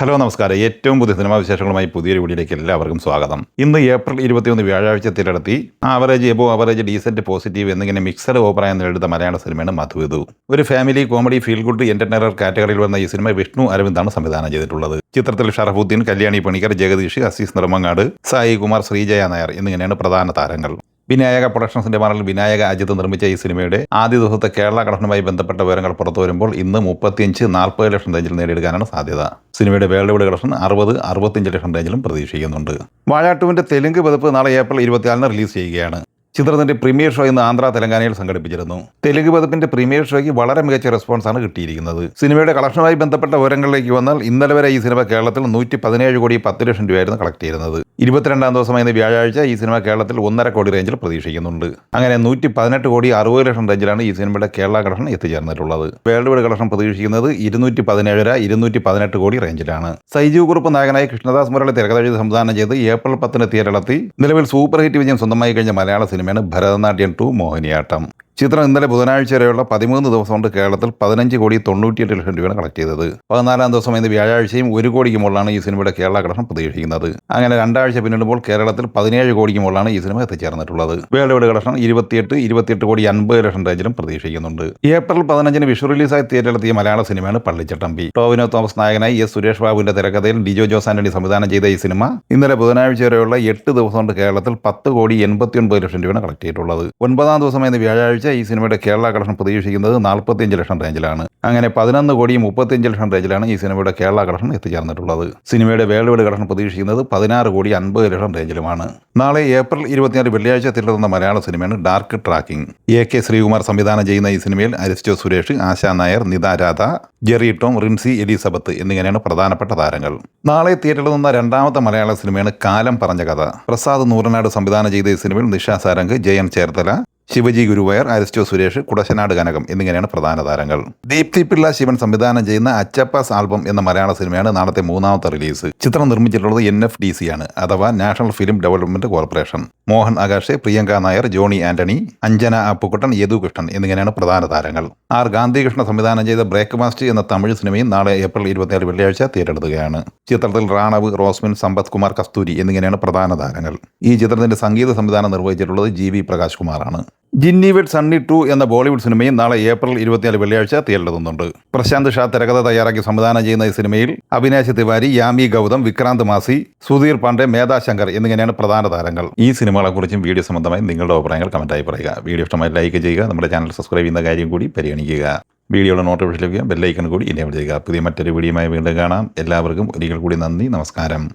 Hello നമസ്കാരം. ഏറ്റവും പുതിയ സിനിമാ വിശേഷങ്ങളുമായി പുതിയൊരു വീഡിയോയിലേക്ക് എല്ലാവർക്കും സ്വാഗതം. ഇന്ന് ഏപ്രിൽ 21 വ്യാഴാഴ്ച തിരഞ്ഞെടുത്തി average above average decent positive എന്നിങ്ങനെ മിക്സഡ് അഭിപ്രായം നേടുന്ന മലയാള സിനിമയാണ് മധുവിധു. ഒരു family comedy feel good entertainer കാറ്റഗറിയിൽ വന്ന ഈ സിനിമ വിഷ്ണു അരവിന്ദാണ് സംവിധാനം ചെയ്തിട്ടുള്ളത്. ചിത്രത്തിൽ ഷറഫുദ്ദീൻ, കല്യാണി പണിക്കർ, ജഗദീഷ്, അസീസ് നിറമങ്ങാട്, സായി കുമാർ, ശ്രീജയ നായർ എന്നിങ്ങനെയാണ് പ്രധാന താരങ്ങൾ. വിനായക പ്രൊഡക്ഷൻസിന്റെ ബാനറിൽ വിനായക അജിത്ത് നിർമ്മിച്ച ഈ സിനിമയുടെ ആദ്യ ദിവസത്തെ കേരള കളക്ഷനുമായി ബന്ധപ്പെട്ട വിവരങ്ങൾ പുറത്തു വരുമ്പോൾ ഇന്ന് 35-40 ലക്ഷം റേഞ്ചിൽ നേടിയെടുക്കാനാണ് സാധ്യത. സിനിമയുടെ വേൾഡ് വൈഡ് കളക്ഷൻ 60-65 ലക്ഷം റേഞ്ചിലും പ്രതീക്ഷിക്കുന്നുണ്ട്. വാഴ 2 തെലുങ്ക് പതിപ്പ് നാളെ ഏപ്രിൽ 24 റിലീസ് ചെയ്യുകയാണ്. ചിത്രത്തിന്റെ പ്രീമിയർ ഷോ ഇന്ന് ആന്ധ്ര തെലങ്കാനയിൽ സംഘടിപ്പിച്ചിരുന്നു. തെലുങ്ക് പതിപ്പിന്റെ പ്രീമിയർ ഷോയ്ക്ക് വളരെ മികച്ച റെസ്പോൺസാണ് കിട്ടിയിരിക്കുന്നത്. സിനിമയുടെ കളക്ഷനുമായി ബന്ധപ്പെട്ട വിവരങ്ങളിലേക്ക് വന്നാൽ ഇന്നലെ വരെ ഈ സിനിമ കേരളത്തിൽ 117 കോടി 10 ലക്ഷം രൂപയായിരുന്നു കളക്ട് ചെയ്യുന്നത്. 22-ാം ദിവസമായ വ്യാഴാഴ്ച ഈ സിനിമ കേരളത്തിൽ 1.5 കോടി റേഞ്ചിൽ പ്രതീക്ഷിക്കുന്നുണ്ട്. അങ്ങനെ 118 കോടി 60 ലക്ഷം റേഞ്ചിലാണ് ഈ സിനിമയുടെ കേരള കളക്ഷൻ എത്തിച്ചേർന്നിട്ടുള്ളത്. വേൾഡ് വൈഡ് കളക്ഷൻ പ്രതീക്ഷിക്കുന്നത് 217-218 കോടി റേഞ്ചിലാണ്. സൈജു കുറുപ്പ് നായകനായി കൃഷ്ണദാസ് മുരളി തിരക്കഥ സംവിധാനം ചെയ്ത് ഏപ്രിൽ 10 തിയേറ്ററിലെത്തി നിലവിൽ സൂപ്പർ ഹിറ്റ് വിജയം സ്വന്തമായി കഴിഞ്ഞ മലയാള സിനിമയാണ് ഭരതനാട്യം 2 മോഹിനിയാട്ടം. ചിത്രം ഇന്നലെ ബുധനാഴ്ച വരെയുള്ള 13 ദിവസം കൊണ്ട് കേരളത്തിൽ 15 കോടി 98 ലക്ഷം രൂപയാണ് കളക്ട് ചെയ്തത്. 14-ാം ദിവസം ഇന്ന് വ്യാഴാഴ്ചയും 1 കോടിക്ക് മുകളിലാണ് ഈ സിനിമയുടെ കേരള കളക്ഷൻ പ്രതീക്ഷിക്കുന്നത്. അങ്ങനെ 2 ആഴ്ച പിന്നിടുമ്പോൾ കേരളത്തിൽ 17 കോടിക്ക് മുകളിലാണ് ഈ സിനിമ എത്തിച്ചേർന്നിട്ടുള്ളത്. വേൾഡ് വൈഡ് കളക്ഷൻ 28 കോടി 50 ലക്ഷം റേഞ്ചിലും പ്രതീക്ഷിക്കുന്നുണ്ട്. ഏപ്രിൽ 15 വിഷു റിലീസായി തിയേറ്ററിലെത്തിയ മലയാള സിനിമയാണ് പള്ളിച്ചട്ടമ്പി. ടോവിനോ തോമസ് നായകനായി എസ് സുരേഷ് ബാബുവിന്റെ തിരക്കഥയിൽ ഡിജോ ജോസ് ആന്റണി സംവിധാനം ചെയ്ത ഈ സിനിമ ഇന്നലെ ബുധനാഴ്ച വരെയുള്ള 8 ദിവസം കൊണ്ട് കേരളത്തിൽ 10 കോടി 89 ലക്ഷം രൂപയാണ് കളക്ട് ചെയ്തിട്ടുള്ളത്. 9-ാം ദിവസം ഇന്ന് വ്യാഴാഴ്ച ഈ സിനിമയുടെ കേരള കളക്ഷൻ പ്രതീക്ഷിക്കുന്നത് 45 ലക്ഷം റേഞ്ചിലാണ്. അങ്ങനെ 11 കോടി 35 ലക്ഷം റേഞ്ചിലാണ് ഈ സിനിമയുടെ കേരള കളക്ഷൻ എത്തിച്ചേർന്നിട്ടുള്ളത്. സിനിമയുടെ വേൾഡ് വൈഡ് കളക്ഷൻ പ്രതീക്ഷിക്കുന്നത് 16 കോടി 50 ലക്ഷം റേഞ്ചിലുമാണ്. നാളെ ഏപ്രിൽ 24 വെള്ളിയാഴ്ച തിരഞ്ഞെടുക്കുന്ന മലയാള സിനിമയാണ് ഡാർക്ക് ട്രാക്കിംഗ്. AK ശ്രീകുമാർ സംവിധാനം ചെയ്യുന്ന ഈ സിനിമയിൽ അരിസ്റ്റോ സുരേഷ്, ആശാ നായർ, നിത രാധ, ജെറി ടോം, റിൻസി എലിസബത്ത് എന്നിങ്ങനെയാണ് പ്രധാനപ്പെട്ട താരങ്ങൾ. നാളെ തിയേറ്ററിൽ 2ാമത്തെ മലയാള സിനിമയാണ് കാലം പറഞ്ഞ കഥ. പ്രസാദ് നൂറനാട് സംവിധാനം ചെയ്ത ഈ സിനിമയിൽ നിഷ സാരംഗ്, ജയൻ ചേർത്തല, ശിവജി ഗുരുവായർ, അരിസ്റ്റോ സുരേഷ്, കുടശനാട് കനകം എന്നിങ്ങനെയാണ് പ്രധാന താരങ്ങൾ. ദീപ്തി പിള്ള ശിവൻ സംവിധാനം ചെയ്യുന്ന അച്ചപ്പാസ് ആൽബം എന്ന മലയാള സിനിമയാണ് നാളത്തെ 3ാമത്തെ റിലീസ്. ചിത്രം നിർമ്മിച്ചിട്ടുള്ളത് NFDC ആണ്, അഥവാ national film development corporation. Mohan Akash, Priyanka Nair, Johny Antony, Anjana Appukuttan, Yadu Krishnan എന്നിങ്ങനെയാണ് പ്രധാന താരങ്ങൾ. R ഗാന്ധികൃഷ്ണ സംവിധാനം ചെയ്ത ബ്രേക്ക്ഫാസ്റ്റ് എന്ന തമിഴ് സിനിമയും നാളെ ഏപ്രിൽ 24 വെള്ളിയാഴ്ച തിയേറ്ററെടുക്കുകയാണ്. ചിത്രത്തിൽ റാണവ്, റോസ്മിൻ, സമ്പത്ത് കുമാർ, കസ്തൂരി എന്നിങ്ങനെയാണ് പ്രധാന താരങ്ങൾ. ഈ ചിത്രത്തിന്റെ സംഗീത സംവിധാനം നിർവഹിച്ചിട്ടുള്ളത് GV പ്രകാശ് കുമാറാണ്. ജിന്നി വെഡ് സണ്ണി 2 എന്ന ബോളിവുഡ് സിനിമയും നാളെ ഏപ്രിൽ 24 വെള്ളിയാഴ്ച തിയേറ്ററെത്തുന്നുണ്ട്. പ്രശാന്ത് ഷാ തിരക്കഥ തയ്യാറാക്കി സംവിധാനം ചെയ്യുന്ന ഈ സിനിമയിൽ അവിനാശ് തിവാരി, യാമി ഗൗതം, വിക്രാന്ത് മാസി, സുധീർ പാണ്ഡെ, മേധാ ശങ്കർ എന്നിങ്ങനെയാണ് പ്രധാന താരങ്ങൾ. ഈ സിനിമകളെക്കുറിച്ചും വീഡിയോ സംബന്ധമായി നിങ്ങളുടെ അഭിപ്രായങ്ങൾ കമന്റായി പറയുക. വീഡിയോ ഇഷ്ടമായി ലൈക്ക് ചെയ്യുക. നമ്മുടെ ചാനൽ സബ്സ്ക്രൈബ് ചെയ്യുന്ന കാര്യം കൂടി പരിഗണിക്കുക. വീഡിയോയുടെ നോട്ടിഫിക്കേഷൻ ലഭിക്കുക. ബെല്ലൈക്കൺ കൂടി എനേബിൾ ചെയ്യുക. പുതിയ മറ്റൊരു വീഡിയോയുമായി വീണ്ടും കാണാം. എല്ലാവർക്കും ഒരിക്കൽ കൂടി നന്ദി, നമസ്കാരം.